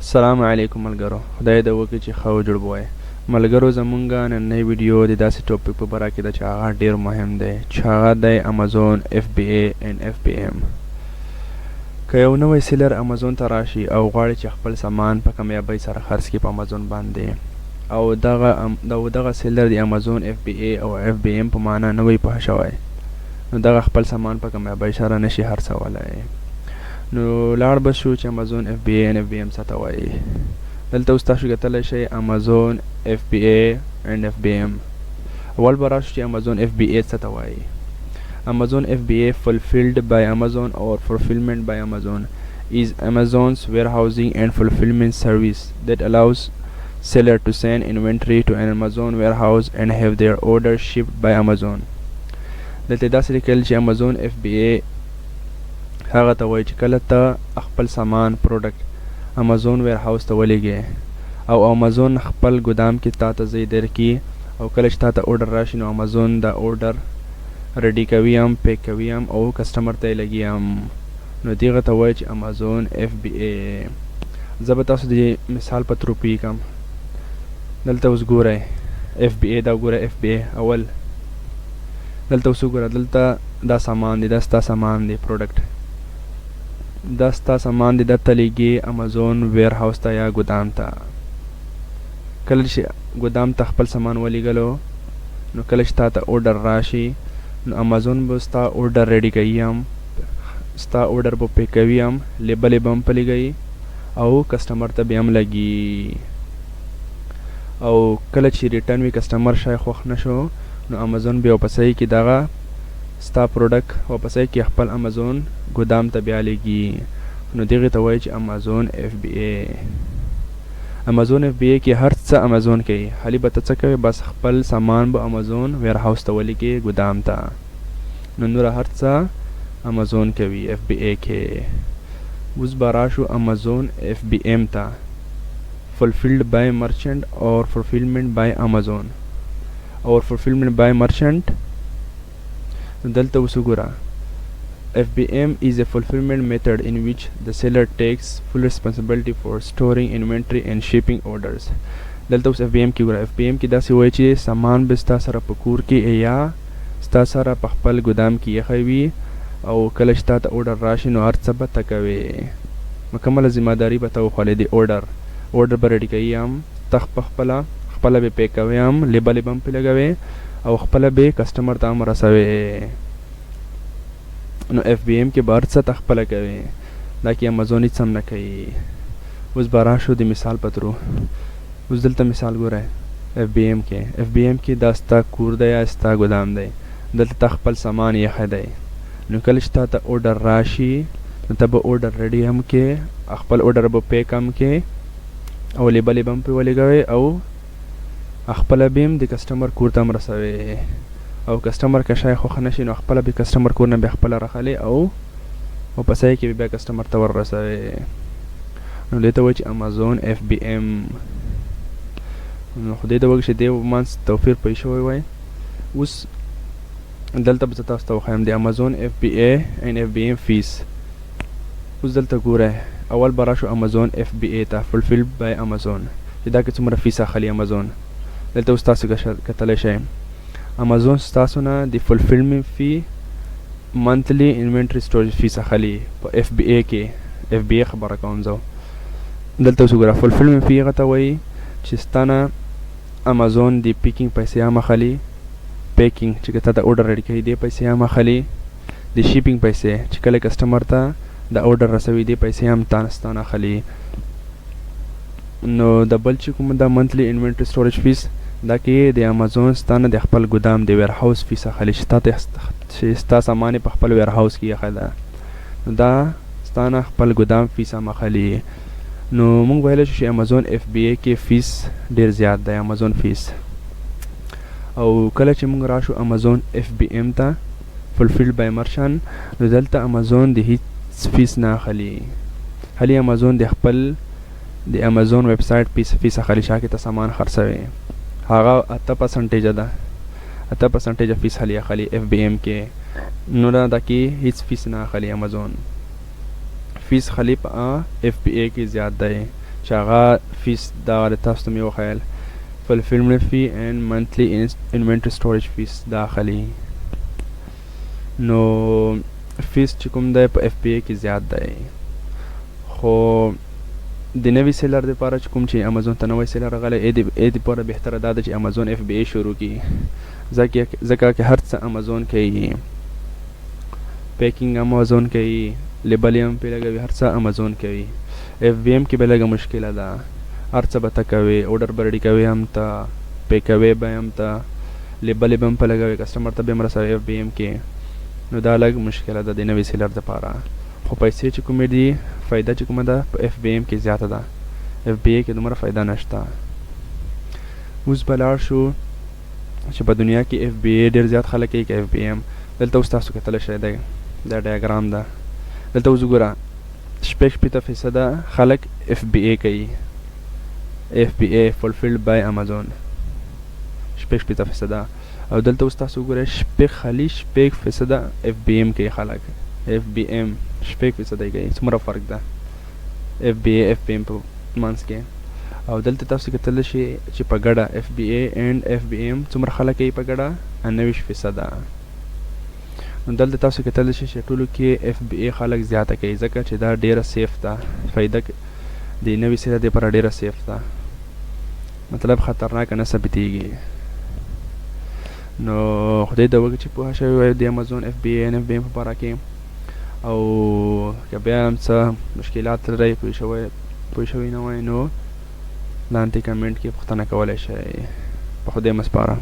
السلام علیکم ملګرو، خدای دې وکړي چې ښه او جوړ وای. ملګرو زمونږ نننۍ ویډیو د داسې ټاپک په باره کې ده چې هغه ډېر مهم دی، چې هغه دی امازون FBA and FBM. که یو نوی سیلر امازون ته راشي او غواړي چې خپل سامان په کامیابۍ سره خرڅ کړي په امازون باندې، او دغه سیلر د امازون FBA او FBM په معنا نه وي پوه شوی، نو دغه خپل سامان په کامیابۍ سره نشي خرڅولی. نو لاړ به شو چې امازون FBA and FBM څه ته وایي. دلته اوس تاسو کتلی شئ امازون FBA and FBM. اول به راشو چې امازون FBA څه ته وایي. Amazon FBA, fulfilled by Amazon or fulfillment by Amazon, is Amazon's warehousing and fulfillment service that allows seller to send inventory to an Amazon warehouse and have their order shipped by Amazon. دلته داسې لیکل چې Amazon FBA هغه ته وایي چې کله ته خپل سامان پروډکټ امازون ویرهاوس ته ولیږې او امازون خپل ګدام کې تا ته ځای درکړي، او کله چې تا ته order راشي نو امازون دا order ریډي کوي هم، پیک کوي هم او کسټمر ته یې لګي هم. نو دغه ته وایي چې امازون FBA. زه به تاسو د مثال په ترو پوي کړم. دلته اوس ګورئ FBA، دا ګوره FBA اول. دلته اوس وګوره، دلته دا سامان دی، دا ستا سامان دی پروډکټ، دا ستا سامان دی، درته لیږي امازون ویرهاوس ته یا ګدام ته. کله چې ګدام ته خپل سامان ولیږلو نو کله چې تا ته order راشي نو امازون به ستا order ریډي کوي هم، ستا order به پیک کوي هم، لیبل یې به هم په لګوي او کسټمر ته به هم لګي. او کله چې ریټرن وي کسټمر شاید خوښ نه شو نو امازون بیا واپسوي کې دغه ستا پروډکټ واپسوي کې خپل امازون ګدام ته بیا لیږي. نو دغې ته وایي چې امازون FBA. امازون FBA کې هر څه امازون کوي، خالي به ته څه کوي، بس خپل سامان به امازون ویرهاوس ته ولیږي ګدام ته. نو نوره هر څه امازون کوي FBA کې. اوس به راشو امازون FBM ته، fulfilled by merchant or fulfillment by Amazon or fulfillment by merchant. دلته اوس وګوره، FBM is a fulfillment method in which the seller takes full responsibility for storing inventory and shipping orders. دلته اوس FBM کې وګوره، FBM کې داسې وایي چې سامان به ستا سره په کور کې یا ستا سره په خپل ګدام کې ایښی وي، او کله چې تا ته order راشي نو هر څه به ته کوې، مکمله ذمهداري به ته وخولې د order به ریډي کوي هم، ته خپله به پیک کوې هم، لیبل یې به هم پرې لګوې او خپله به کسټمر ته هم رسوې. نو FBM کې به هر څه ته خپله کوې، دا کې امازون هېڅ هم نه کوي. اوس به راشو د مثال په ترو. اوس دلته مثال ګورئ FBM کې دا ستا کور دی یا ستا ګدام دی، دلته تا خپل سامان ایښی دی. نو کله چې تا ته order راشي نو ته به order ریډي هم کې، خپل order به پیک هم کې او لیبل یې به هم پرې ولګوې او خپله به هم د کسټمر کور ته هم رسوې. او کسټمر که شاید خوښه نه شي نو خپله به کسټمر کور نه بیا خپله راخلې او واپسوي کې بیا کسټمر ته ور رسوې. نو دې ته وایي چې امازون FBM. نو خدای دې وکړي چې دې منځ توپیر پوه شوی وای. اوس دلته به زه تاسو ته وښیم د امازون FBA and FBM فیس. اوس دلته ګورئ، اول به راشو امازون FBA ته، fulfilled by Amazon، چې دا کې څومره فیس اخلي امازون. دلته اوس تاسو کتلی شئ امازون ستاسو نه د فلفلمنټ فی منتلی انوینټري سټوریج فیس اخلي په FBA کې. FBA خبره کوم زه. دلته اوس وګوره، فلفلمنټ فی هغه ته وایي چې ستا نه امازون د پیکینګ پیسې هم اخلي، پیکینګ چې تا ته order ریډي کوي دې پیسې هم اخلي، د شیپینګ پیسې چې کله کسټمر ته د order رسوي دې پیسې هم ستا نه اخلي. نو د بل چې کوم دا منتلی انوینټري سټوریج فیس، دا کې د امازون ستا نه د خپل ګدام د ویرهاوس فیس اخلي، چې ستا سامان په خپل ویرهاوس کې ایښی ده، نو دا ستا نه خپل ګدام فیس هم اخلي. نو موږ ویلی شو چې امازون FBA کې فیس ډېر زیات دی، امازون فیس. او کله چې موږ راشو امازون FBM ته، fulfilled by merchant، نو دلته امازون د هیڅ فیس نه اخلي، خالي امازون د خپل د امازون ویب سایټ فیس اخلي، شا کې ته سامان خرڅوي، هغه 8% ده، 8% فیس اخلي FBM کې. نو دا کې هیڅ فیس نه اخلي امازون. فیس خلی په FBA کې زیات دی، چې هغه فیس دا تاسو ته مې وښیل fulfillment fee and monthly inventory storage fees داخلي. نو فیس چې کوم دی په اف بی ای کې زیات دی، خو د نوي سیلر دپاره چې کوم چې امازون ته نوی سیلر راغلی ای دپاره بهتره دا ده چې امازون اف بی ای شروع کړي، ځکه که هر څه امازون کوي، پیکینګ امازون کوي، لیبل یې هم پې لګوي، هر څه امازون کوي. اف بی ایم کې به لږه مشکله ده، هر څه به ته کوې، اوډر به ریډي کوې هم ته، پې کوې به هم ته، لیبل یې به هم په لګوې، کسټمر ته به هم رسوې اف بی ایم کې. نو دا لږ مشکله ده د نوي سیلر دپاره. خو پیسې چې کومې دي، فایده چې کومه ده په اف بی ایم کې زیاته ده، اف بی ای کې دومره فایده نشته. اوس به لاړ شو چې په دنیا کې اف بی ای ډېر زیات خلک کوي که اف بی ایم. دلته اوس تاسو کتلی شئ دی، دا ډایګرام ده. دلته اوس وګوره 60% خلک اف بی ای کوي، اف بی ای fulfilled by Amazon 60%. او دلته اوس تاسو وګورئ 6% اف بی ایم کوي خلک، اف بی ایم 6% کوي. څومره فرق ده اف بی ای اف بی ایم په منځ کې. او دلته تاسو کتلی شئ چې په ګډه اف بی ای اینډ اف بی ایم څومره خلک کوي په ګډه 29%. نو دلته تاسو کتلی شئ چې ټولو کې اف بی ای خلک زیاته کوي، ځکه چې دا ډیره سیف ده، فایده د نوي سیلر دپاره ډیره سیف ده، مطلب خطرناکه نه ثابتېږي. نو خدای دې وکړي چې پوه شوي وای د امازون اف بی ای ان اف بی ایم په باره کې. او که بیا هم څه مشکلات لرئ، پوه شوي نه وای، نو لاندې کمنټ کې پوښتنه کولی شئ. په خدای مه سپاره.